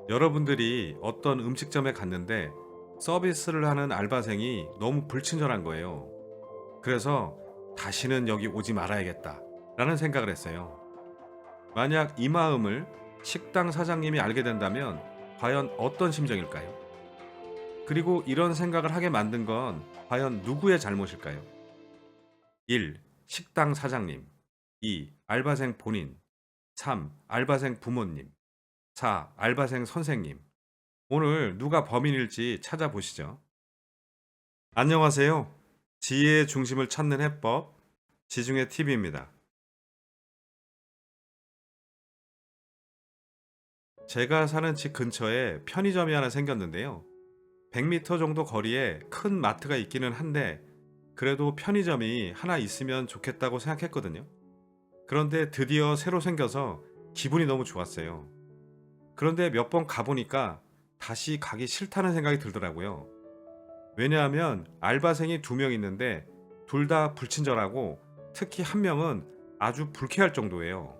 여러분들이 어떤 음식점에 갔는데 서비스를 하는 알바생이 너무 불친절한 거예요. 그래서 다시는 여기 오지 말아야겠다 라는 생각을 했어요. 만약 이 마음을 식당 사장님이 알게 된다면 과연 어떤 심정일까요? 그리고 이런 생각을 하게 만든 건 과연 누구의 잘못일까요? 1. 식당 사장님. 2. 알바생 본인. 3. 알바생 부모님. 4. 알바생 선생님. 오늘 누가 범인일지 찾아보시죠. 안녕하세요. 지혜의 중심을 찾는 해법, 지중해 TV입니다. 제가 사는 집 근처에 편의점이 하나 생겼는데요. 100m 정도 거리에 큰 마트가 있기는 한데, 그래도 편의점이 하나 있으면 좋겠다고 생각했거든요. 그런데 드디어 새로 생겨서 기분이 너무 좋았어요. 그런데 몇 번 가보니까 다시 가기 싫다는 생각이 들더라고요. 왜냐하면 알바생이 2명 있는데 둘 다 불친절하고 특히 한 명은 아주 불쾌할 정도예요.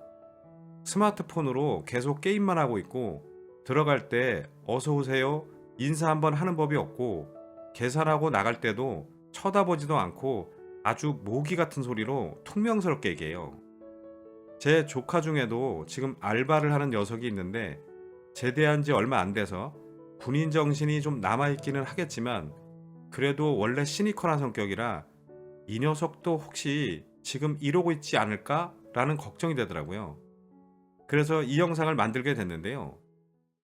스마트폰으로 계속 게임만 하고 있고 들어갈 때 어서 오세요 인사 한번 하는 법이 없고 계산하고 나갈 때도 쳐다보지도 않고 아주 모기 같은 소리로 퉁명스럽게 얘기해요. 제 조카 중에도 지금 알바를 하는 녀석이 있는데 제대한 지 얼마 안 돼서 군인 정신이 좀 남아있기는 하겠지만 그래도 원래 시니컬한 성격이라 이 녀석도 혹시 지금 이러고 있지 않을까? 라는 걱정이 되더라고요. 그래서 이 영상을 만들게 됐는데요.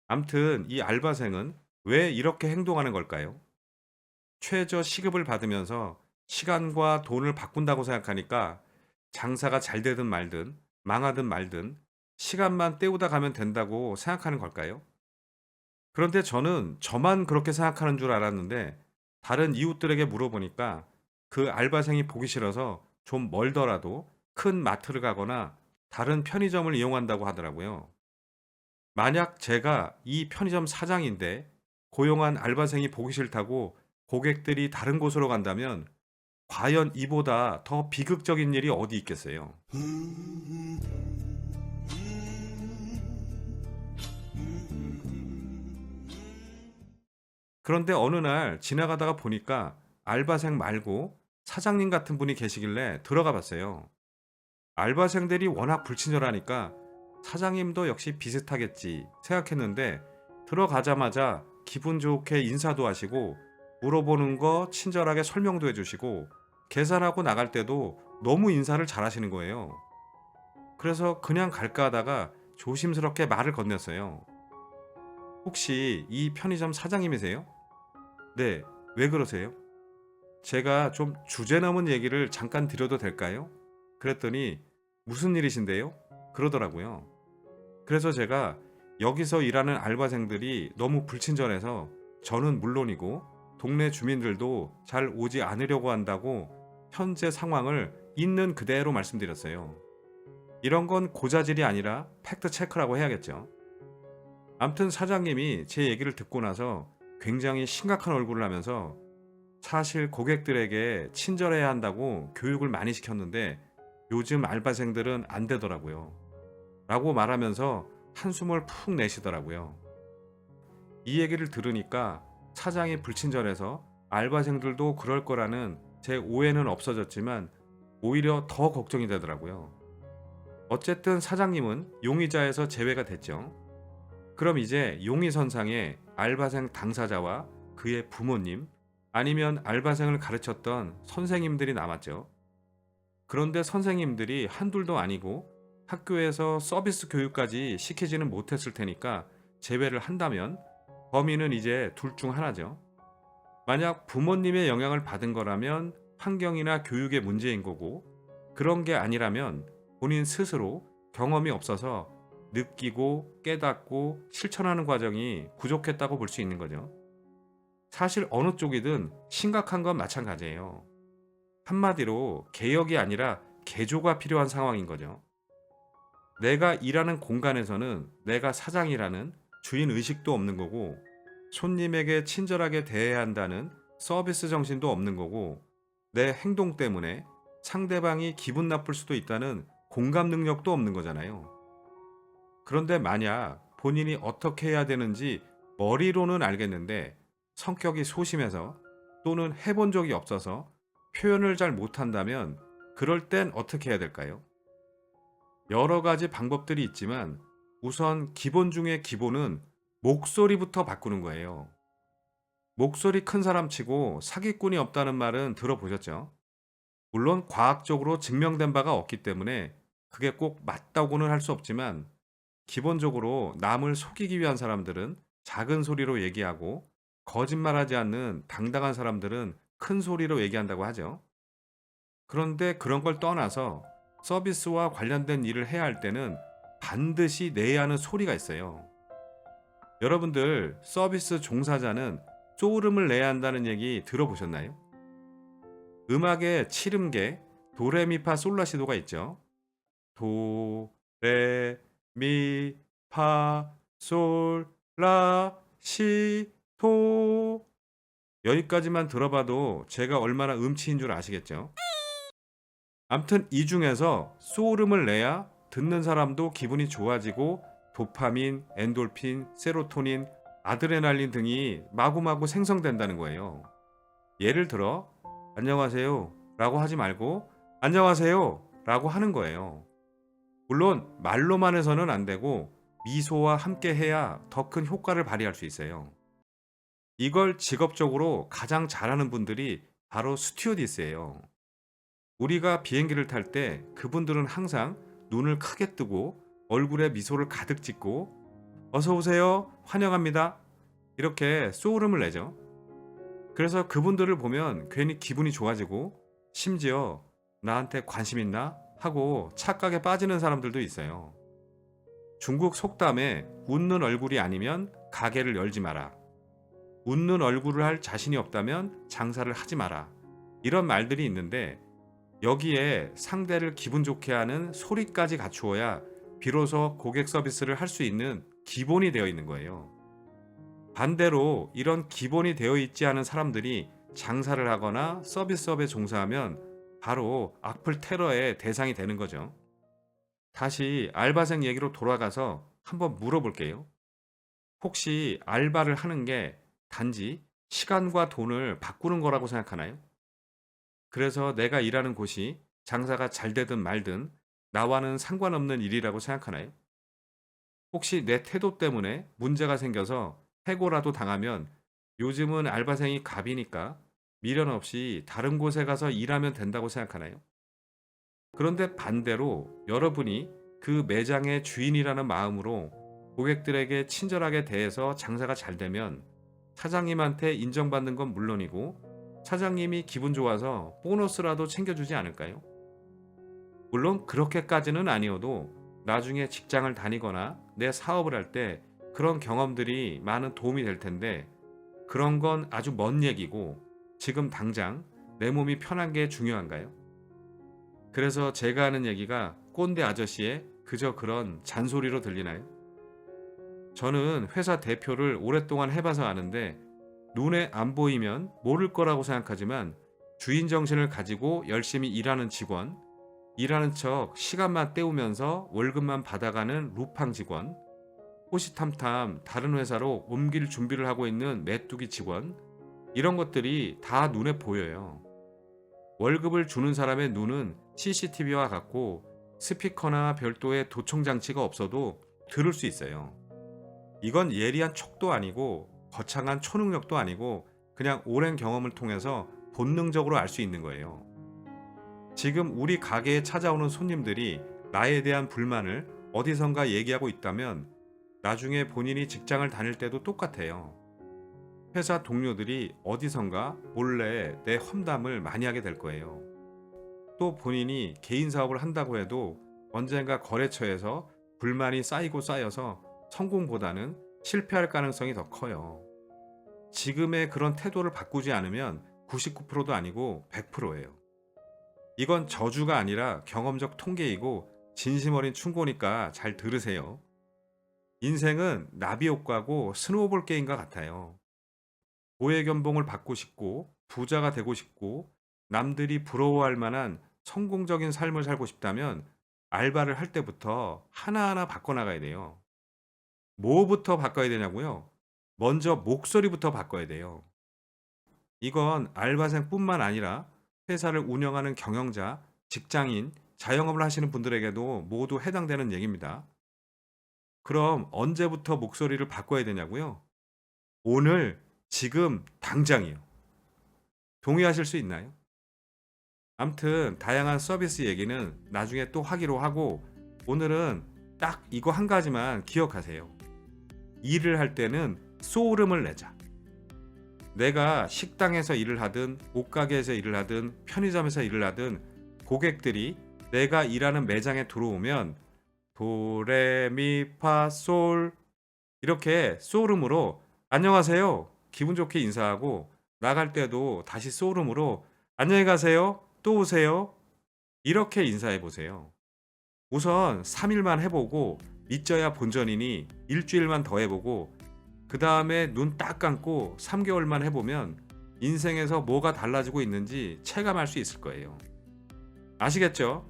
암튼 이 알바생은 왜 이렇게 행동하는 걸까요? 최저 시급을 받으면서 시간과 돈을 바꾼다고 생각하니까 장사가 잘 되든 말든 망하든 말든 시간만 때우다 가면 된다고 생각하는 걸까요? 그런데 저는 저만 그렇게 생각하는 줄 알았는데 다른 이웃들에게 물어보니까 그 알바생이 보기 싫어서 좀 멀더라도 큰 마트를 가거나 다른 편의점을 이용한다고 하더라고요. 만약 제가 이 편의점 사장인데 고용한 알바생이 보기 싫다고 고객들이 다른 곳으로 간다면 과연 이보다 더 비극적인 일이 어디 있겠어요? 그런데 어느 날 지나가다가 보니까 알바생 말고 사장님 같은 분이 계시길래 들어가 봤어요. 알바생들이 워낙 불친절하니까 사장님도 역시 비슷하겠지 생각했는데 들어가자마자 기분 좋게 인사도 하시고 물어보는 거 친절하게 설명도 해주시고 계산하고 나갈 때도 너무 인사를 잘하시는 거예요. 그래서 그냥 갈까 하다가 조심스럽게 말을 건넸어요. 혹시 이 편의점 사장님이세요? 네, 왜 그러세요? 제가 좀 주제 넘은 얘기를 잠깐 드려도 될까요? 그랬더니 무슨 일이신데요? 그러더라고요. 그래서 제가 여기서 일하는 알바생들이 너무 불친절해서 저는 물론이고 동네 주민들도 잘 오지 않으려고 한다고 현재 상황을 있는 그대로 말씀드렸어요. 이런 건 고자질이 아니라 팩트 체크라고 해야겠죠. 암튼 사장님이 제 얘기를 듣고 나서 굉장히 심각한 얼굴을 하면서 사실 고객들에게 친절해야 한다고 교육을 많이 시켰는데 요즘 알바생들은 안 되더라고요. 라고 말하면서 한숨을 푹 내쉬더라고요. 이 얘기를 들으니까 사장이 불친절해서 알바생들도 그럴 거라는 제 오해는 없어졌지만 오히려 더 걱정이 되더라고요. 어쨌든 사장님은 용의자에서 제외가 됐죠. 그럼 이제 용의선상에 알바생 당사자와 그의 부모님 아니면 알바생을 가르쳤던 선생님들이 남았죠. 그런데 선생님들이 한둘도 아니고 학교에서 서비스 교육까지 시키지는 못했을 테니까 제외를 한다면 범인은 이제 둘 중 하나죠. 만약 부모님의 영향을 받은 거라면 환경이나 교육의 문제인 거고 그런 게 아니라면 본인 스스로 경험이 없어서 느끼고 깨닫고 실천하는 과정이 부족했다고 볼 수 있는 거죠. 사실 어느 쪽이든 심각한 건 마찬가지예요. 한마디로 개혁이 아니라 개조가 필요한 상황인 거죠. 내가 일하는 공간에서는 내가 사장이라는 주인 의식도 없는 거고 손님에게 친절하게 대해야 한다는 서비스 정신도 없는 거고 내 행동 때문에 상대방이 기분 나쁠 수도 있다는 공감 능력도 없는 거잖아요. 그런데 만약 본인이 어떻게 해야 되는지 머리로는 알겠는데 성격이 소심해서 또는 해본 적이 없어서 표현을 잘 못한다면 그럴 땐 어떻게 해야 될까요? 여러 가지 방법들이 있지만 우선 기본 중에 기본은 목소리부터 바꾸는 거예요. 목소리 큰 사람 치고 사기꾼이 없다는 말은 들어보셨죠? 물론 과학적으로 증명된 바가 없기 때문에 그게 꼭 맞다고는 할 수 없지만 기본적으로 남을 속이기 위한 사람들은 작은 소리로 얘기하고 거짓말하지 않는 당당한 사람들은 큰 소리로 얘기한다고 하죠. 그런데 그런 걸 떠나서 서비스와 관련된 일을 해야 할 때는 반드시 내야 하는 소리가 있어요. 여러분들 서비스 종사자는 소름을 내야 한다는 얘기 들어보셨나요? 음악의 7음계 도레미파솔라시도가 있죠. 도, 레, 미, 파, 솔, 라, 시, 토. 여기까지만 들어봐도 제가 얼마나 음치인 줄 아시겠죠? 암튼 이 중에서 소름을 내야 듣는 사람도 기분이 좋아지고 도파민, 엔돌핀, 세로토닌, 아드레날린 등이 마구마구 생성된다는 거예요. 예를 들어 안녕하세요 라고 하지 말고 안녕하세요 라고 하는 거예요. 물론 말로만 해서는 안 되고 미소와 함께 해야 더 큰 효과를 발휘할 수 있어요. 이걸 직업적으로 가장 잘하는 분들이 바로 스튜어디스예요. 우리가 비행기를 탈 때 그분들은 항상 눈을 크게 뜨고 얼굴에 미소를 가득 짓고 어서 오세요, 환영합니다 이렇게 소름을 내죠. 그래서 그분들을 보면 괜히 기분이 좋아지고 심지어 나한테 관심 있나 하고 착각에 빠지는 사람들도 있어요. 중국 속담에 웃는 얼굴이 아니면 가게를 열지 마라. 웃는 얼굴을 할 자신이 없다면 장사를 하지 마라. 이런 말들이 있는데 여기에 상대를 기분 좋게 하는 소리까지 갖추어야 비로소 고객 서비스를 할 수 있는 기본이 되어 있는 거예요. 반대로 이런 기본이 되어 있지 않은 사람들이 장사를 하거나 서비스업에 종사하면 바로 악플 테러의 대상이 되는 거죠. 다시 알바생 얘기로 돌아가서 한번 물어볼게요. 혹시 알바를 하는 게 단지 시간과 돈을 바꾸는 거라고 생각하나요? 그래서 내가 일하는 곳이 장사가 잘 되든 말든 나와는 상관없는 일이라고 생각하나요? 혹시 내 태도 때문에 문제가 생겨서 해고라도 당하면 요즘은 알바생이 갑이니까 미련 없이 다른 곳에 가서 일하면 된다고 생각하나요? 그런데 반대로 여러분이 그 매장의 주인이라는 마음으로 고객들에게 친절하게 대해서 장사가 잘 되면 사장님한테 인정받는 건 물론이고 사장님이 기분 좋아서 보너스라도 챙겨주지 않을까요? 물론 그렇게까지는 아니어도 나중에 직장을 다니거나 내 사업을 할 때 그런 경험들이 많은 도움이 될 텐데 그런 건 아주 먼 얘기고 지금 당장 내 몸이 편한 게 중요한가요? 그래서 제가 하는 얘기가 꼰대 아저씨의 그저 그런 잔소리로 들리나요? 저는 회사 대표를 오랫동안 해봐서 아는데 눈에 안 보이면 모를 거라고 생각하지만 주인 정신을 가지고 열심히 일하는 직원, 일하는 척 시간만 때우면서 월급만 받아가는 루팡 직원, 호시탐탐 다른 회사로 옮길 준비를 하고 있는 메뚜기 직원, 이런 것들이 다 눈에 보여요. 월급을 주는 사람의 눈은 CCTV와 같고 스피커나 별도의 도청 장치가 없어도 들을 수 있어요. 이건 예리한 척도 아니고 거창한 초능력도 아니고 그냥 오랜 경험을 통해서 본능적으로 알 수 있는 거예요. 지금 우리 가게에 찾아오는 손님들이 나에 대한 불만을 어디선가 얘기하고 있다면 나중에 본인이 직장을 다닐 때도 똑같아요. 회사 동료들이 어디선가 몰래 내 험담을 많이 하게 될 거예요. 또 본인이 개인 사업을 한다고 해도 언젠가 거래처에서 불만이 쌓이고 쌓여서 성공보다는 실패할 가능성이 더 커요. 지금의 그런 태도를 바꾸지 않으면 99%도 아니고 100%예요. 이건 저주가 아니라 경험적 통계이고 진심 어린 충고니까 잘 들으세요. 인생은 나비 효과고 스노우볼 게임과 같아요. 고액연봉을 받고 싶고 부자가 되고 싶고 남들이 부러워할 만한 성공적인 삶을 살고 싶다면 알바를 할 때부터 하나하나 바꿔나가야 돼요. 뭐부터 바꿔야 되냐고요? 먼저 목소리부터 바꿔야 돼요. 이건 알바생뿐만 아니라 회사를 운영하는 경영자, 직장인, 자영업을 하시는 분들에게도 모두 해당되는 얘기입니다. 그럼 언제부터 목소리를 바꿔야 되냐고요? 오늘, 지금, 당장이요. 동의하실 수 있나요? 암튼 다양한 서비스 얘기는 나중에 또 하기로 하고 오늘은 딱 이거 한 가지만 기억하세요. 일을 할 때는 소름을 내자. 내가 식당에서 일을 하든 옷가게에서 일을 하든 편의점에서 일을 하든 고객들이 내가 일하는 매장에 들어오면 도레미파솔 이렇게 소름으로 안녕하세요 기분 좋게 인사하고 나갈 때도 다시 소름으로 안녕히 가세요 또 오세요 이렇게 인사해 보세요. 우선 3일만 해보고 믿져야 본전이니 일주일만 더 해보고 그 다음에 눈 딱 감고 3개월만 해보면 인생에서 뭐가 달라지고 있는지 체감할 수 있을 거예요. 아시겠죠?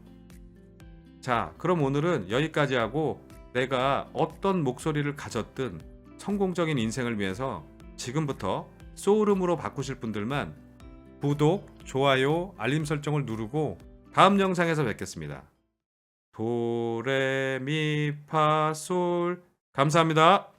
자, 그럼 오늘은 여기까지 하고 내가 어떤 목소리를 가졌든 성공적인 인생을 위해서 지금부터 소울음으로 바꾸실 분들만 구독, 좋아요, 알림 설정을 누르고 다음 영상에서 뵙겠습니다. 도레미파솔 감사합니다.